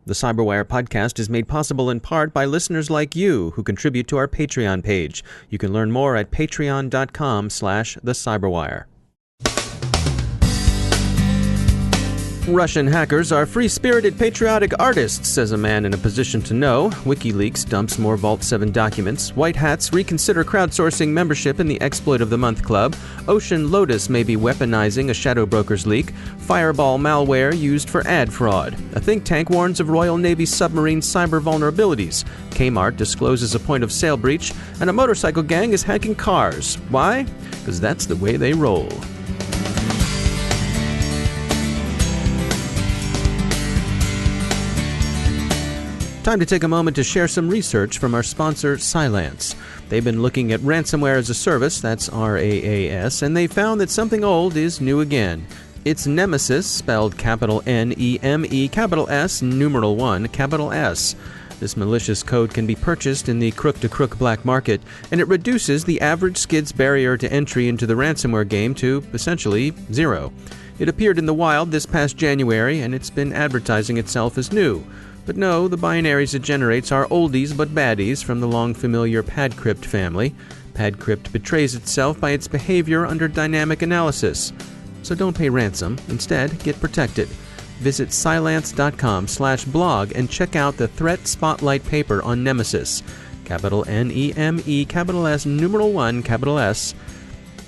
The CyberWire podcast is made possible in part by listeners like you who contribute to our Patreon page. You can learn more at patreon.com/thecyberwire. Russian hackers are free-spirited patriotic artists, says a man in a position to know. WikiLeaks dumps more Vault7 documents. White hats reconsider crowdsourcing membership in the Exploit of the Month Club. Ocean Lotus may be weaponizing a shadow broker's leak. Fireball malware used for ad fraud. A think tank warns of Royal Navy submarine cyber vulnerabilities. Kmart discloses a point-of-sale breach. And a motorcycle gang is hacking cars. Why? Because that's the way they roll. Time to take a moment to share some research from our sponsor, Cylance. They've been looking at ransomware as a service, that's RAAS, and they found that something old is new again. It's Nemesis, spelled capital N-E-M-E, capital S, numeral 1, capital S. This malicious code can be purchased in the crook-to-crook black market, and it reduces the average skid's barrier to entry into the ransomware game to, essentially, zero. It appeared in the wild this past January, and it's been advertising itself as new. But no, the binaries it generates are oldies but baddies from the long-familiar PadCrypt family. PadCrypt betrays itself by its behavior under dynamic analysis. So don't pay ransom. Instead, get protected. Visit Cylance.com/blog and check out the Threat Spotlight paper on Nemesis. Capital N-E-M-E, capital S, numeral 1, capital S.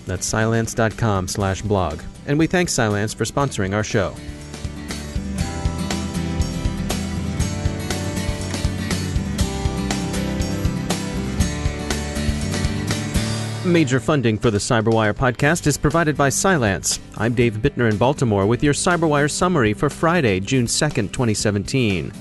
That's Cylance.com/blog. And we thank Cylance for sponsoring our show. Major funding for the CyberWire podcast is provided by Cylance. I'm Dave Bittner in Baltimore with your CyberWire summary for Friday, June 2nd, 2017.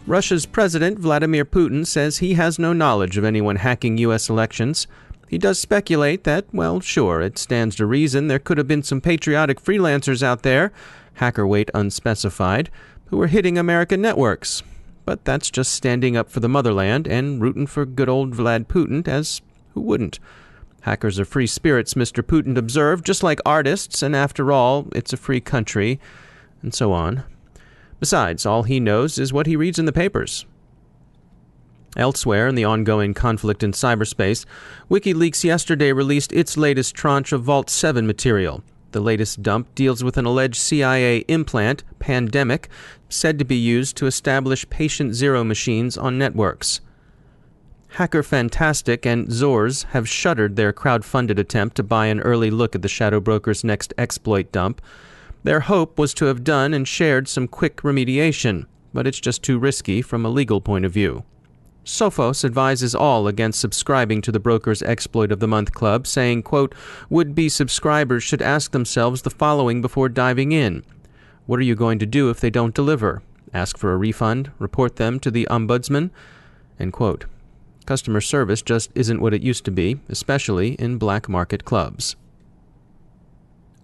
Russia's President Vladimir Putin says he has no knowledge of anyone hacking U.S. elections. He does speculate that, well, sure, it stands to reason there could have been some patriotic freelancers out there, hacker weight unspecified, who were hitting American networks. But that's just standing up for the motherland and rooting for good old Vlad Putin, as who wouldn't? Hackers are free spirits, Mr. Putin observed, just like artists, and after all, it's a free country, and so on. Besides, all he knows is what he reads in the papers. Elsewhere in the ongoing conflict in cyberspace, WikiLeaks yesterday released its latest tranche of Vault7 material. The latest dump deals with an alleged CIA implant, Pandemic, said to be used to establish patient zero machines on networks. Hacker Fantastic and Zors have shuttered their crowd-funded attempt to buy an early look at the shadow broker's next exploit dump. Their hope was to have done and shared some quick remediation, but it's just too risky from a legal point of view. Sophos advises all against subscribing to the broker's Exploit of the Month Club, saying, quote, would-be subscribers should ask themselves the following before diving in. What are you going to do if they don't deliver? Ask for a refund? Report them to the ombudsman? End quote. Customer service just isn't what it used to be, especially in black market clubs.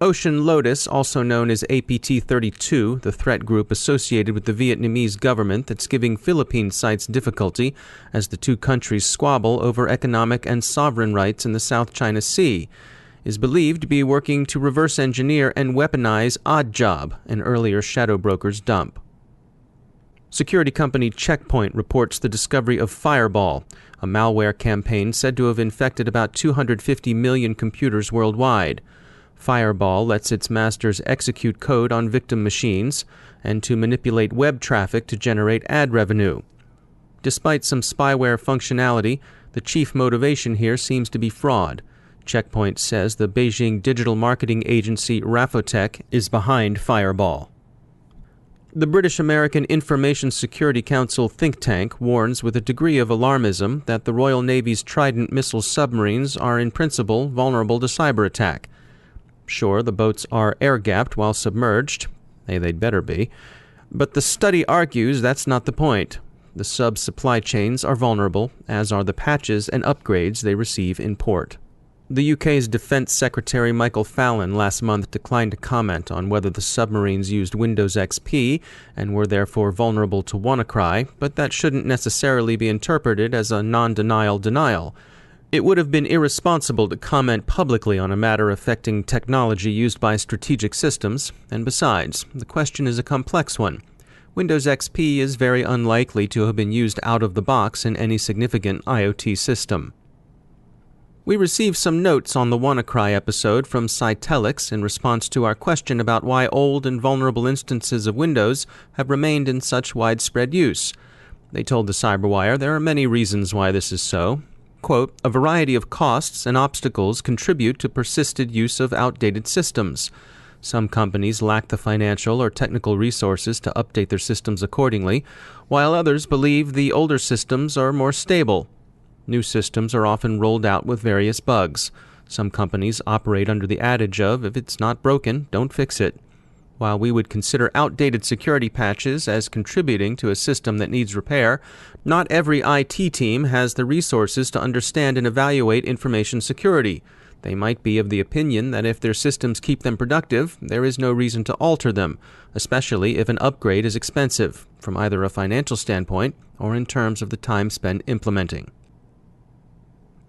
Ocean Lotus, also known as APT-32, the threat group associated with the Vietnamese government that's giving Philippine sites difficulty as the two countries squabble over economic and sovereign rights in the South China Sea, is believed to be working to reverse engineer and weaponize Oddjob, an earlier shadow broker's dump. Security company Check Point reports the discovery of Fireball, a malware campaign said to have infected about 250 million computers worldwide. Fireball lets its masters execute code on victim machines and to manipulate web traffic to generate ad revenue. Despite some spyware functionality, the chief motivation here seems to be fraud. Check Point says the Beijing digital marketing agency Rafotech is behind Fireball. The British-American Information Security Council think tank warns with a degree of alarmism that the Royal Navy's Trident missile submarines are in principle vulnerable to cyber attack. Sure, the boats are air-gapped while submerged. Hey, they'd better be. But the study argues that's not the point. The sub's supply chains are vulnerable, as are the patches and upgrades they receive in port. The UK's Defence Secretary Michael Fallon last month declined to comment on whether the submarines used Windows XP and were therefore vulnerable to WannaCry, but that shouldn't necessarily be interpreted as a non-denial denial. It would have been irresponsible to comment publicly on a matter affecting technology used by strategic systems, and besides, the question is a complex one. Windows XP is very unlikely to have been used out of the box in any significant IoT system. We received some notes on the WannaCry episode from Cytelix in response to our question about why old and vulnerable instances of Windows have remained in such widespread use. They told the CyberWire there are many reasons why this is so. Quote, a variety of costs and obstacles contribute to persisted use of outdated systems. Some companies lack the financial or technical resources to update their systems accordingly, while others believe the older systems are more stable. New systems are often rolled out with various bugs. Some companies operate under the adage of, if it's not broken, don't fix it. While we would consider outdated security patches as contributing to a system that needs repair, not every IT team has the resources to understand and evaluate information security. They might be of the opinion that if their systems keep them productive, there is no reason to alter them, especially if an upgrade is expensive, from either a financial standpoint or in terms of the time spent implementing.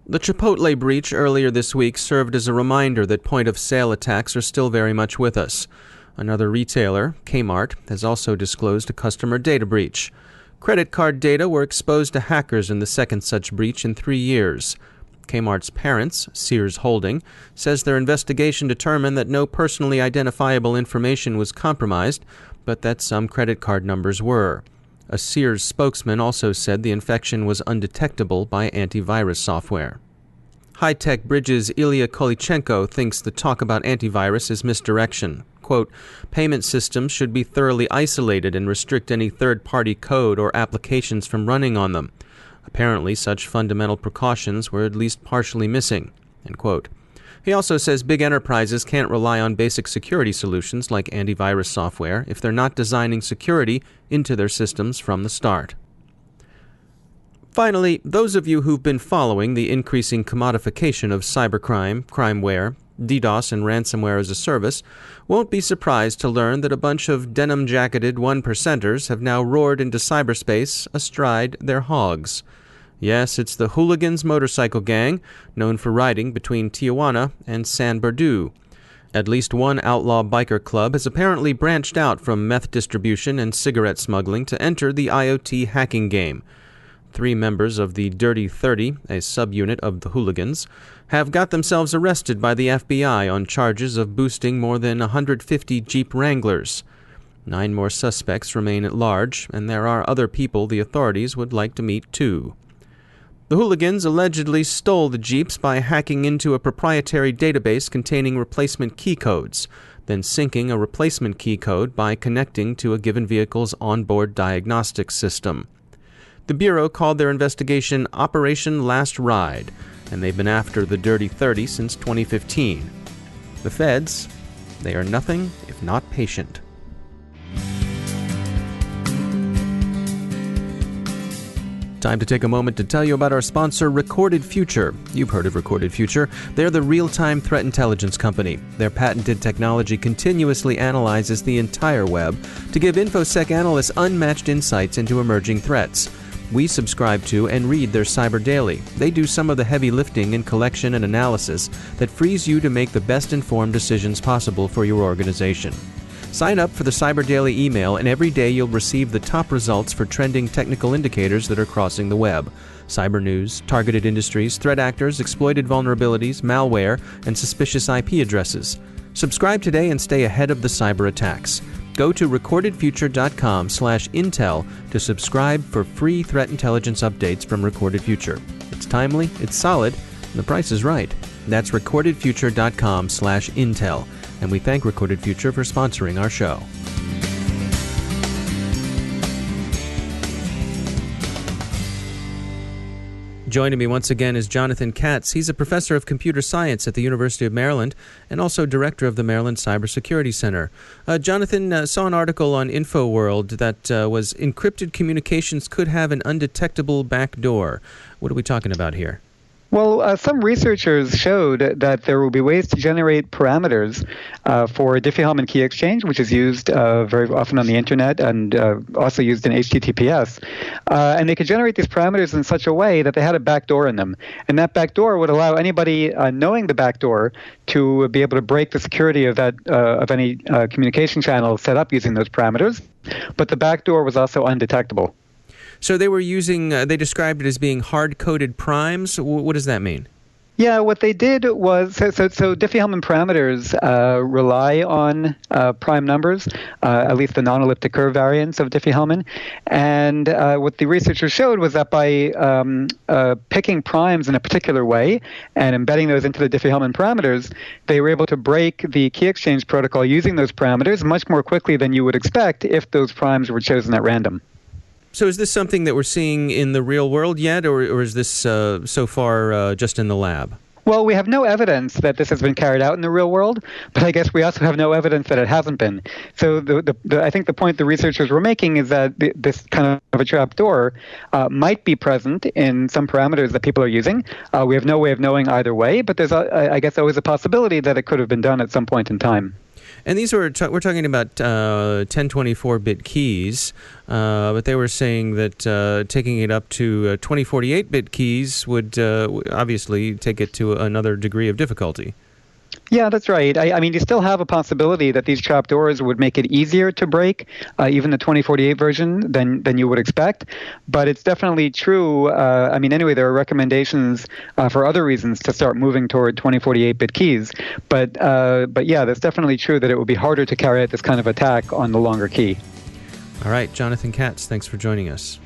The Chipotle breach earlier this week served as a reminder that point-of-sale attacks are still very much with us. Another retailer, Kmart, has also disclosed a customer data breach. Credit card data were exposed to hackers in the second such breach in 3 years. Kmart's parents, Sears Holding, says their investigation determined that no personally identifiable information was compromised, but that some credit card numbers were. A Sears spokesman also said the infection was undetectable by antivirus software. High-Tech Bridge's Ilya Kolichenko thinks the talk about antivirus is misdirection. Quote, payment systems should be thoroughly isolated and restrict any third-party code or applications from running on them. Apparently, such fundamental precautions were at least partially missing. End quote. He also says big enterprises can't rely on basic security solutions like antivirus software if they're not designing security into their systems from the start. Finally, those of you who've been following the increasing commodification of cybercrime, crimeware, DDoS, and ransomware as a service won't be surprised to learn that a bunch of denim-jacketed one-percenters have now roared into cyberspace astride their hogs. Yes, it's the Hooligans motorcycle gang, known for riding between Tijuana and San Bernardino. At least one outlaw biker club has apparently branched out from meth distribution and cigarette smuggling to enter the IoT hacking game. 3 members of the Dirty 30, a subunit of the Hooligans, have got themselves arrested by the FBI on charges of boosting more than 150 Jeep Wranglers. 9 more suspects remain at large, and there are other people the authorities would like to meet too. The Hooligans allegedly stole the Jeeps by hacking into a proprietary database containing replacement key codes, then syncing a replacement key code by connecting to a given vehicle's onboard diagnostics system. The Bureau called their investigation Operation Last Ride, and they've been after the Dirty 30 since 2015. The feds, they are nothing if not patient. Time to take a moment to tell you about our sponsor, Recorded Future. You've heard of Recorded Future. They're the real-time threat intelligence company. Their patented technology continuously analyzes the entire web to give InfoSec analysts unmatched insights into emerging threats. We subscribe to and read their Cyber Daily. They do some of the heavy lifting in collection and analysis that frees you to make the best informed decisions possible for your organization. Sign up for the Cyber Daily email, and every day you'll receive the top results for trending technical indicators that are crossing the web. Cyber news, targeted industries, threat actors, exploited vulnerabilities, malware, and suspicious IP addresses. Subscribe today and stay ahead of the cyber attacks. Go to recordedfuture.com/intel to subscribe for free threat intelligence updates from Recorded Future. It's timely, it's solid, and the price is right. That's recordedfuture.com/intel. And we thank Recorded Future for sponsoring our show. Joining me once again is Jonathan Katz. He's a professor of computer science at the University of Maryland and also director of the Maryland Cybersecurity Center. Jonathan, saw an article on InfoWorld that was encrypted communications could have an undetectable backdoor. What are we talking about here? Well, some researchers showed that there will be ways to generate parameters for Diffie-Hellman key exchange, which is used very often on the internet and also used in HTTPS. And they could generate these parameters in such a way that they had a backdoor in them. And that backdoor would allow anybody knowing the backdoor to be able to break the security of that of any communication channel set up using those parameters. But the backdoor was also undetectable. So they were using, they described it as being hard-coded primes. What does that mean? Yeah, what they did was, so Diffie-Hellman parameters rely on prime numbers, at least the non-elliptic curve variants of Diffie-Hellman. And what the researchers showed was that by picking primes in a particular way and embedding those into the Diffie-Hellman parameters, they were able to break the key exchange protocol using those parameters much more quickly than you would expect if those primes were chosen at random. So is this something that we're seeing in the real world yet, or is this so far just in the lab? Well, we have no evidence that this has been carried out in the real world, but I guess we also have no evidence that it hasn't been. So I think the point the researchers were making is that this kind of a trapdoor might be present in some parameters that people are using. We have no way of knowing either way, but there's, I guess, always a possibility that it could have been done at some point in time. And these were we're talking about 1024-bit keys, but they were saying that taking it up to 2048-bit keys would obviously take it to another degree of difficulty. Yeah, that's right. I mean, you still have a possibility that these trapdoors would make it easier to break, even the 2048 version, than you would expect. But it's definitely true. I mean, anyway, there are recommendations for other reasons to start moving toward 2048-bit keys. But yeah, that's definitely true that it would be harder to carry out this kind of attack on the longer key. All right, Jonathan Katz, thanks for joining us.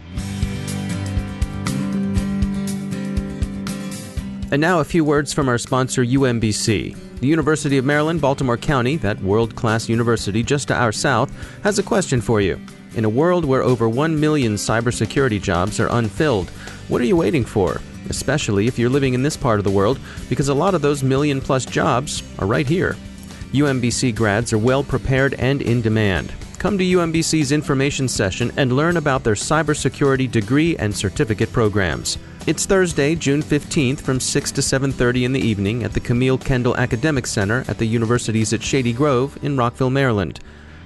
And now a few words from our sponsor, UMBC. The University of Maryland, Baltimore County, that world-class university just to our south, has a question for you. In a world where over 1 million cybersecurity jobs are unfilled, what are you waiting for? Especially if you're living in this part of the world, because a lot of those million-plus jobs are right here. UMBC grads are well prepared and in demand. Come to UMBC's information session and learn about their cybersecurity degree and certificate programs. It's Thursday, June 15th from 6 to 7:30 in the evening at the Camille Kendall Academic Center at the universities at Shady Grove in Rockville, Maryland.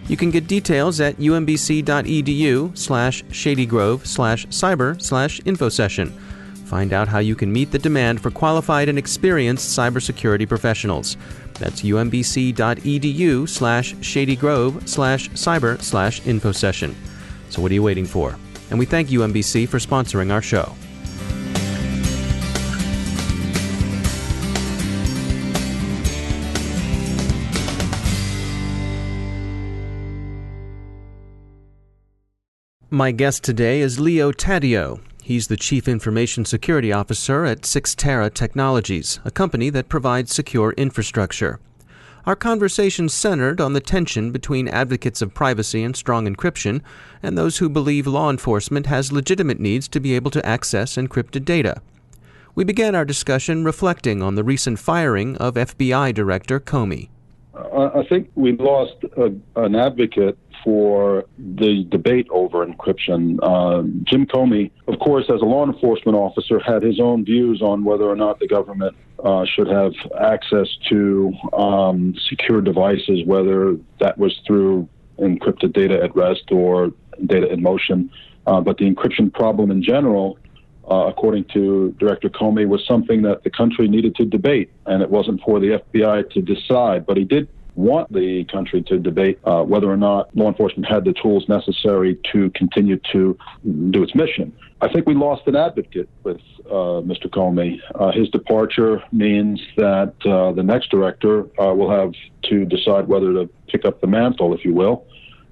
You can get details at umbc.edu/shadygrove/cyber/infosession. Find out how you can meet the demand for qualified and experienced cybersecurity professionals. That's umbc.edu/shadygrove/cyber/infosession. So what are you waiting for? And we thank UMBC for sponsoring our show. My guest today is Leo Taddeo. He's the Chief Information Security Officer at Cyxtera Technologies, a company that provides secure infrastructure. Our conversation centered on the tension between advocates of privacy and strong encryption and those who believe law enforcement has legitimate needs to be able to access encrypted data. We began our discussion reflecting on the recent firing of FBI Director Comey. I think we lost an advocate for the debate over encryption. Jim Comey, of course, as a law enforcement officer, had his own views on whether or not the government should have access to secure devices, whether that was through encrypted data at rest or data in motion. But the encryption problem in general, according to Director Comey, was something that the country needed to debate, and it wasn't for the FBI to decide. But he did want the country to debate whether or not law enforcement had the tools necessary to continue to do its mission. I think we lost an advocate with Mr. Comey. His departure means that the next director will have to decide whether to pick up the mantle, if you will,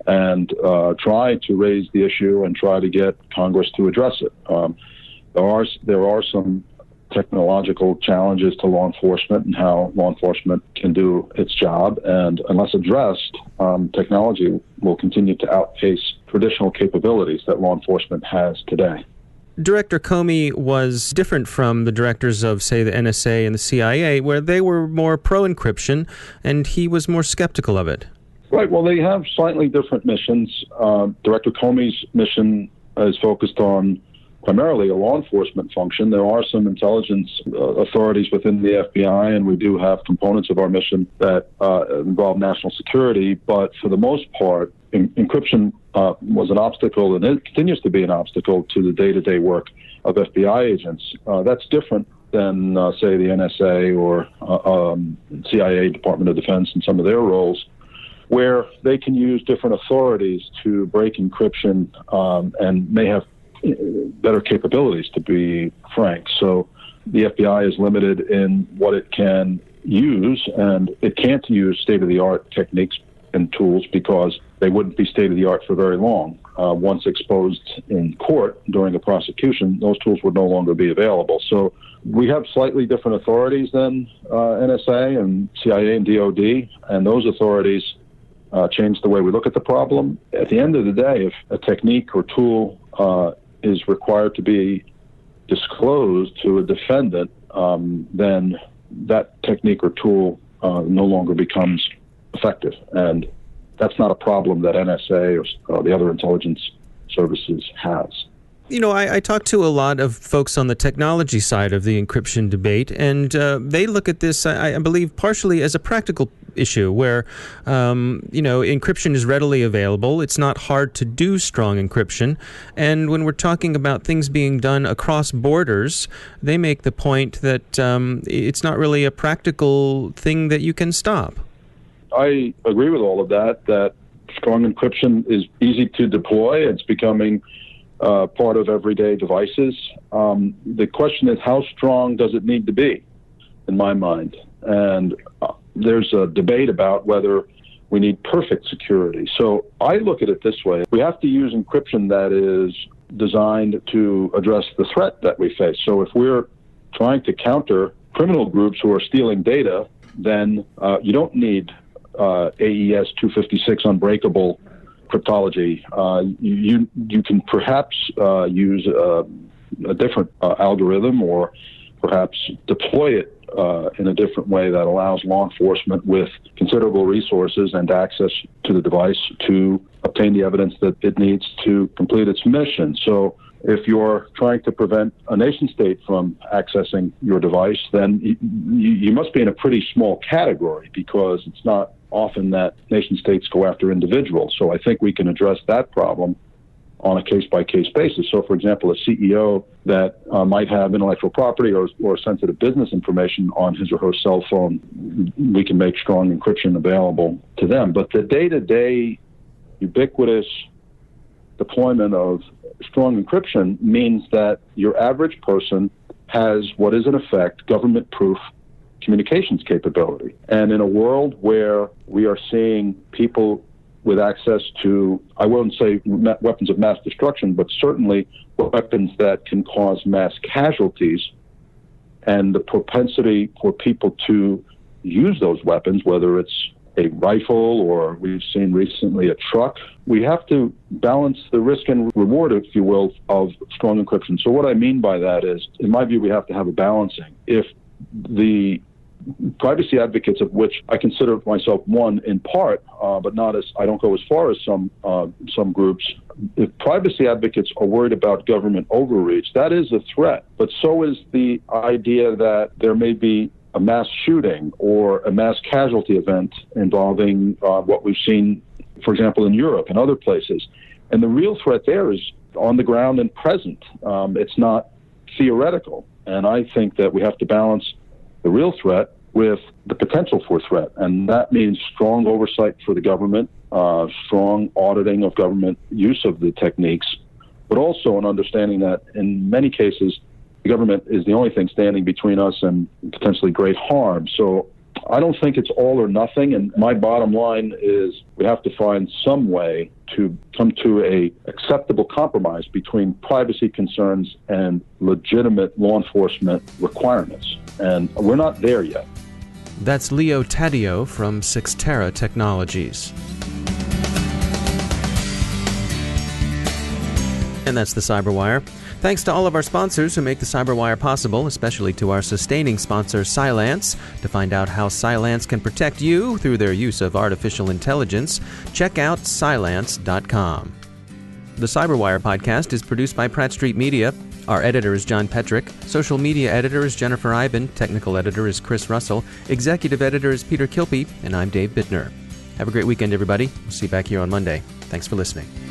and try to raise the issue and try to get Congress to address it. There are some technological challenges to law enforcement and how law enforcement can do its job, and unless addressed, technology will continue to outpace traditional capabilities that law enforcement has today. Director Comey was different from the directors of, say, the NSA and the CIA, where they were more pro-encryption, and he was more skeptical of it. Right. Well, they have slightly different missions. Director Comey's mission is focused on primarily a law enforcement function. There are some intelligence authorities within the FBI, and we do have components of our mission that involve national security. But for the most part, encryption was an obstacle, and it continues to be an obstacle to the day-to-day work of FBI agents. That's different than, say, the NSA or CIA, Department of Defense, and some of their roles, where they can use different authorities to break encryption and may have better capabilities, to be frank. So the FBI is limited in what it can use, and it can't use state-of-the-art techniques and tools because they wouldn't be state-of-the-art for very long. Once exposed in court during a prosecution, those tools would no longer be available. So we have slightly different authorities than NSA and CIA and DOD, and those authorities change the way we look at the problem. At the end of the day, if a technique or tool is required to be disclosed to a defendant, then that technique or tool no longer becomes effective. And that's not a problem that NSA or the other intelligence services has. You know, I talk to a lot of folks on the technology side of the encryption debate, and they look at this, I believe, partially as a practical issue where, encryption is readily available. It's not hard to do strong encryption. And when we're talking about things being done across borders, they make the point that it's not really a practical thing that you can stop. I agree with all of that strong encryption is easy to deploy. It's becoming part of everyday devices. The question is, how strong does it need to be, in my mind? And there's a debate about whether we need perfect security. So I look at it this way. We have to use encryption that is designed to address the threat that we face. So if we're trying to counter criminal groups who are stealing data, then you don't need AES 256 unbreakable cryptology. You can perhaps use a different algorithm, or perhaps deploy it in a different way that allows law enforcement with considerable resources and access to the device to obtain the evidence that it needs to complete its mission. So if you're trying to prevent a nation state from accessing your device, then you must be in a pretty small category, because it's not often that nation states go after individuals. So I think we can address that problem on a case-by-case basis. So, for example, a CEO that might have intellectual property or sensitive business information on his or her cell phone, we can make strong encryption available to them. But the day-to-day ubiquitous deployment of strong encryption means that your average person has what is, in effect, government-proof communications capability. And in a world where we are seeing people with access to, I won't say weapons of mass destruction, but certainly weapons that can cause mass casualties, and the propensity for people to use those weapons, whether it's a rifle or we've seen recently a truck, we have to balance the risk and reward, if you will, of strong encryption. So what I mean by that is, in my view, we have to have a balancing. If the privacy advocates, of which I consider myself one in part, but not as, I don't go as far as some groups. If privacy advocates are worried about government overreach, that is a threat. But so is the idea that there may be a mass shooting or a mass casualty event involving what we've seen, for example, in Europe and other places. And the real threat there is on the ground and present. It's not theoretical. And I think that we have to balance the real threat with the potential for threat. And that means strong oversight for the government, strong auditing of government use of the techniques, but also an understanding that in many cases, the government is the only thing standing between us and potentially great harm. So I don't think it's all or nothing. And my bottom line is we have to find some way to come to a acceptable compromise between privacy concerns and legitimate law enforcement requirements. And we're not there yet. That's Leo Taddeo from Sixtera Technologies. And that's the Cyberwire. Thanks to all of our sponsors who make the Cyberwire possible, especially to our sustaining sponsor, Cylance. To find out how Cylance can protect you through their use of artificial intelligence, check out Cylance.com. The Cyberwire podcast is produced by Pratt Street Media. Our editor is John Petrick. Social media editor is Jennifer Iben. Technical editor is Chris Russell. Executive editor is Peter Kilpie. And I'm Dave Bittner. Have a great weekend, everybody. We'll see you back here on Monday. Thanks for listening.